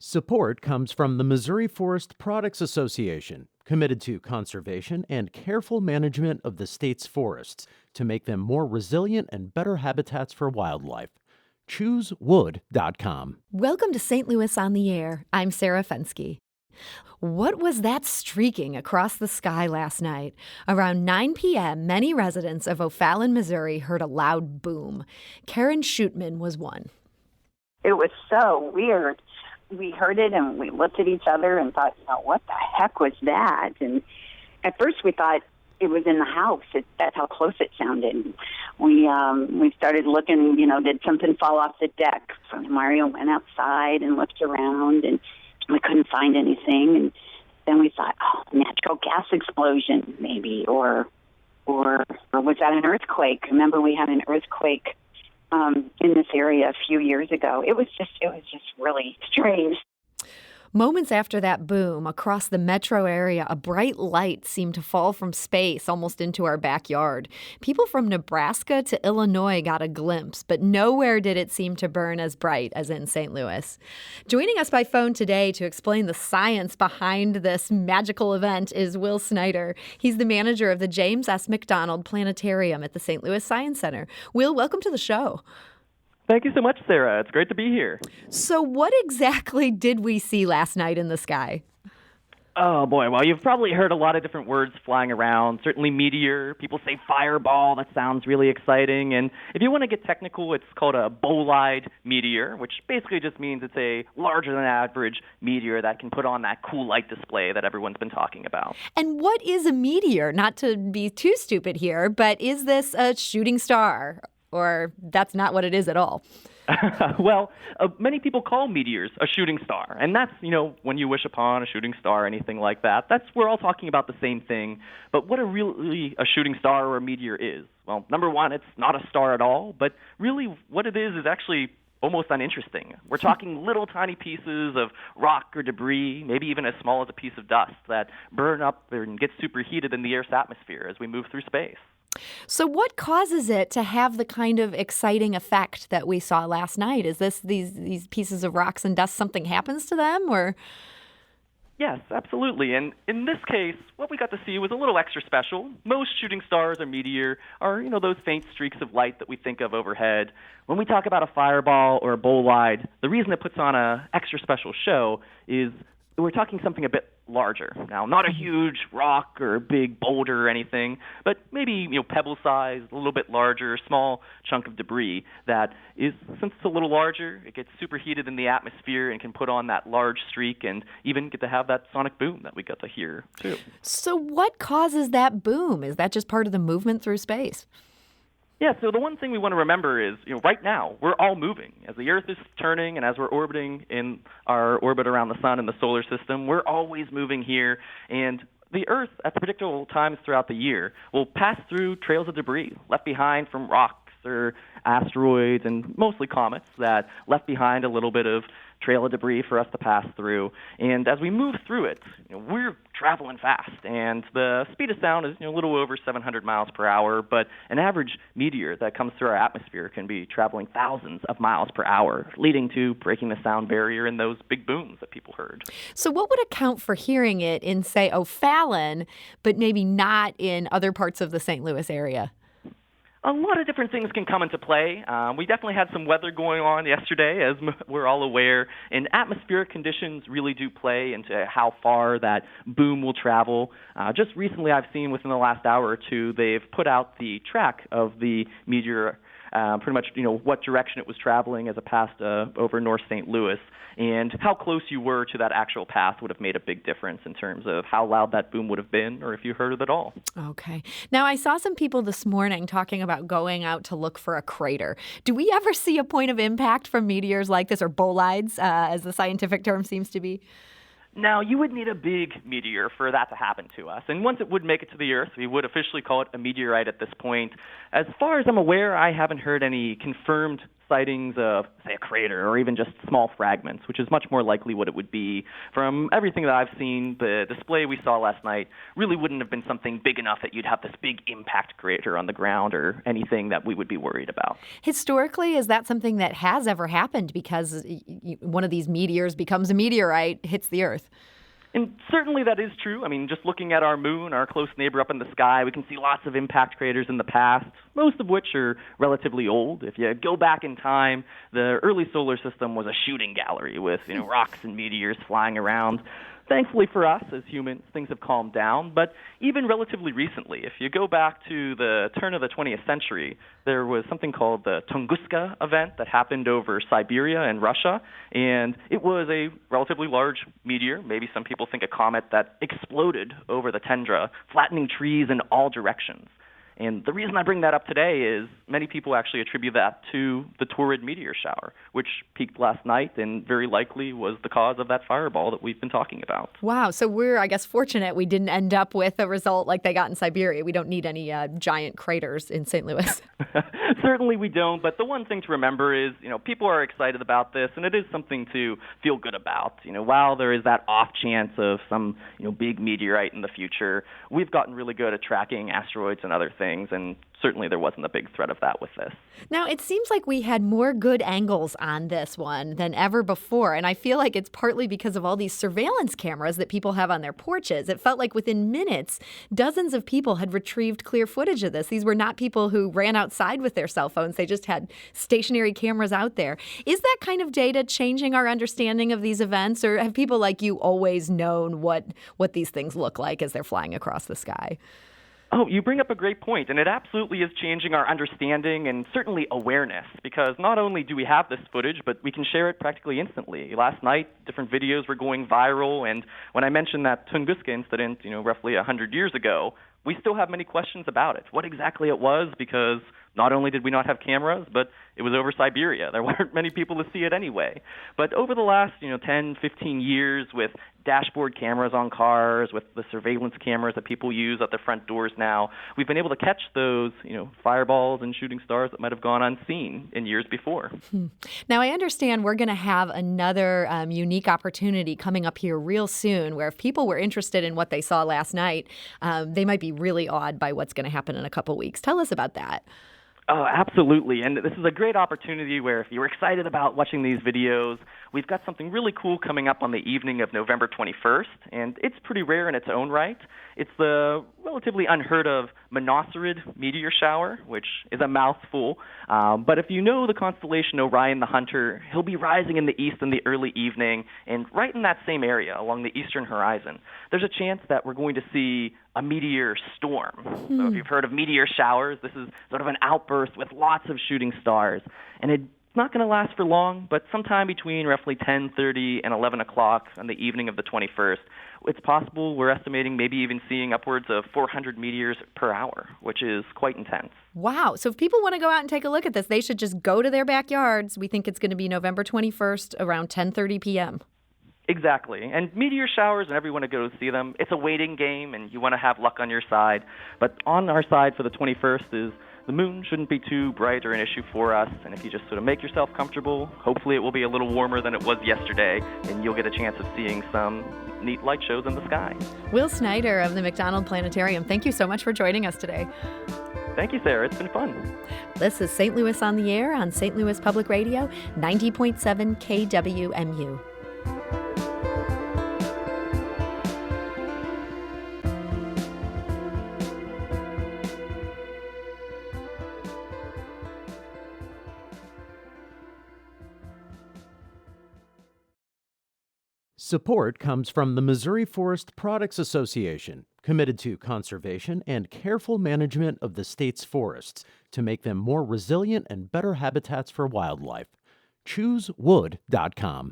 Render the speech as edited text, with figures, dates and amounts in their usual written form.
Support comes from the Missouri Forest Products Association, committed to conservation and careful management of the state's forests to make them more resilient and better habitats for wildlife. ChooseWood.com. Welcome to St. Louis on the Air. I'm Sarah Fenske. What was that streaking across the sky last night? Around 9 p.m., many residents of O'Fallon, Missouri heard a loud boom. Karen Schutman was one. It was so weird. We heard it and we looked at each other and thought, what the heck was that? And at first we thought it was in the house. That's how close it sounded. We started looking, did something fall off the deck? So Mario went outside and looked around and we couldn't find anything. And then we thought, natural gas explosion maybe, or was that an earthquake? Remember we had an earthquake in this area a few years ago. It was just really strange. Moments after that boom, across the metro area, a bright light seemed to fall from space almost into our backyard. People from Nebraska to Illinois got a glimpse, but nowhere did it seem to burn as bright as in St. Louis. Joining us by phone today to explain the science behind this magical event is Will Snyder. He's the manager of the James S. McDonnell Planetarium at the St. Louis Science Center. Will, welcome to the show. Thank you so much, Sarah. It's great to be here. So what exactly did we see last night in the sky? Oh, boy. Well, you've probably heard a lot of different words flying around. Certainly meteor. People say fireball. That sounds really exciting. And if you want to get technical, it's called a bolide meteor, which basically just means it's a larger than average meteor that can put on that cool light display that everyone's been talking about. And what is a meteor? Not to be too stupid here, but is this a shooting star? Or that's not what it is at all? Well, many people call meteors a shooting star. And that's, when you wish upon a shooting star or anything like that. We're all talking about the same thing. But what really a shooting star or a meteor is? Well, number one, it's not a star at all. But really what it is actually almost uninteresting. We're talking little tiny pieces of rock or debris, maybe even as small as a piece of dust that burn up and get superheated in the Earth's atmosphere as we move through space. So what causes it to have the kind of exciting effect that we saw last night? Is this these pieces of rocks and dust, something happens to them, or? Yes, absolutely. And in this case, what we got to see was a little extra special. Most shooting stars or meteor are, those faint streaks of light that we think of overhead. When we talk about a fireball or a bolide, the reason it puts on an extra special show is we're talking something a bit larger. Now, not a huge rock or a big boulder or anything, but maybe, pebble size, a little bit larger, small chunk of debris that is, since it's a little larger, it gets superheated in the atmosphere and can put on that large streak and even get to have that sonic boom that we got to hear, too. So what causes that boom? Is that just part of the movement through space? Yeah, so the one thing we want to remember is, right now, we're all moving. As the Earth is turning and as we're orbiting in our orbit around the sun and the solar system, we're always moving here. And the Earth, at predictable times throughout the year, will pass through trails of debris left behind from rocks or asteroids and mostly comets that left behind a little bit of trail of debris for us to pass through. And as we move through it, we're traveling fast. And the speed of sound is a little over 700 miles per hour, but an average meteor that comes through our atmosphere can be traveling thousands of miles per hour, leading to breaking the sound barrier and those big booms that people heard. So what would account for hearing it in, say, O'Fallon, but maybe not in other parts of the St. Louis area? A lot of different things can come into play. We definitely had some weather going on yesterday, as we're all aware, and atmospheric conditions really do play into how far that boom will travel. Just recently, I've seen within the last hour or two, they've put out the track of the meteor, pretty much, what direction it was traveling as it passed over North St. Louis. And how close you were to that actual path would have made a big difference in terms of how loud that boom would have been or if you heard it at all. Okay. Now, I saw some people this morning talking about going out to look for a crater. Do we ever see a point of impact from meteors like this, or bolides, as the scientific term seems to be? Now, you would need a big meteor for that to happen to us. And once it would make it to the Earth, we would officially call it a meteorite at this point. As far as I'm aware, I haven't heard any confirmed sightings of, say, a crater or even just small fragments, which is much more likely what it would be. From everything that I've seen, the display we saw last night really wouldn't have been something big enough that you'd have this big impact crater on the ground or anything that we would be worried about. Historically, is that something that has ever happened because one of these meteors becomes a meteorite, hits the Earth? And certainly that is true. I mean, just looking at our moon, our close neighbor up in the sky, we can see lots of impact craters in the past, most of which are relatively old. If you go back in time, the early solar system was a shooting gallery with, rocks and meteors flying around. Thankfully for us as humans, things have calmed down, but even relatively recently, if you go back to the turn of the 20th century, there was something called the Tunguska event that happened over Siberia and Russia, and it was a relatively large meteor, maybe some people think a comet, that exploded over the tundra, flattening trees in all directions. And the reason I bring that up today is many people actually attribute that to the Taurid meteor shower, which peaked last night and very likely was the cause of that fireball that we've been talking about. Wow. So we're, I guess, fortunate we didn't end up with a result like they got in Siberia. We don't need any giant craters in St. Louis. Certainly we don't, but the one thing to remember is, people are excited about this, and it is something to feel good about. While there is that off chance of some, big meteorite in the future, we've gotten really good at tracking asteroids and other things, and certainly there wasn't a big threat of that with this. Now, it seems like we had more good angles on this one than ever before, and I feel like it's partly because of all these surveillance cameras that people have on their porches. It felt like within minutes, dozens of people had retrieved clear footage of this. These were not people who ran outside with their cell phones. They just had stationary cameras out there. Is that kind of data changing our understanding of these events, or have people like you always known what these things look like as they're flying across the sky? Oh, you bring up a great point, and it absolutely is changing our understanding and certainly awareness, because not only do we have this footage, but we can share it practically instantly. Last night, different videos were going viral, and when I mentioned that Tunguska incident, roughly 100 years ago, we still have many questions about it. What exactly it was, because not only did we not have cameras, but it was over Siberia. There weren't many people to see it anyway. But over the last, 10, 15 years, with dashboard cameras on cars, with the surveillance cameras that people use at their front doors now, we've been able to catch those, fireballs and shooting stars that might have gone unseen in years before. Now, I understand we're going to have another unique opportunity coming up here real soon, where if people were interested in what they saw last night, they might be really awed by what's going to happen in a couple weeks. Tell us about that. Oh, absolutely. And this is a great opportunity where if you're excited about watching these videos, we've got something really cool coming up on the evening of November 21st, and it's pretty rare in its own right. It's the relatively unheard of Taurid meteor shower, which is a mouthful. But if you know the constellation Orion the Hunter, he'll be rising in the east in the early evening, and right in that same area along the eastern horizon, there's a chance that we're going to see a meteor storm. So if you've heard of meteor showers, this is sort of an outburst with lots of shooting stars. And it's not going to last for long, but sometime between roughly 10:30 and 11 o'clock on the evening of the 21st, it's possible we're estimating maybe even seeing upwards of 400 meteors per hour, which is quite intense. Wow. So if people want to go out and take a look at this, they should just go to their backyards. We think it's going to be November 21st around 10:30 p.m. Exactly. And meteor showers, and everyone to go see them, it's a waiting game, and you want to have luck on your side. But on our side for the 21st is the moon shouldn't be too bright or an issue for us. And if you just sort of make yourself comfortable, hopefully it will be a little warmer than it was yesterday, and you'll get a chance of seeing some neat light shows in the sky. Will Snyder of the McDonnell Planetarium, thank you so much for joining us today. Thank you, Sarah. It's been fun. This is St. Louis on the Air on St. Louis Public Radio, 90.7 KWMU. Support comes from the Missouri Forest Products Association, committed to conservation and careful management of the state's forests to make them more resilient and better habitats for wildlife. ChooseWood.com.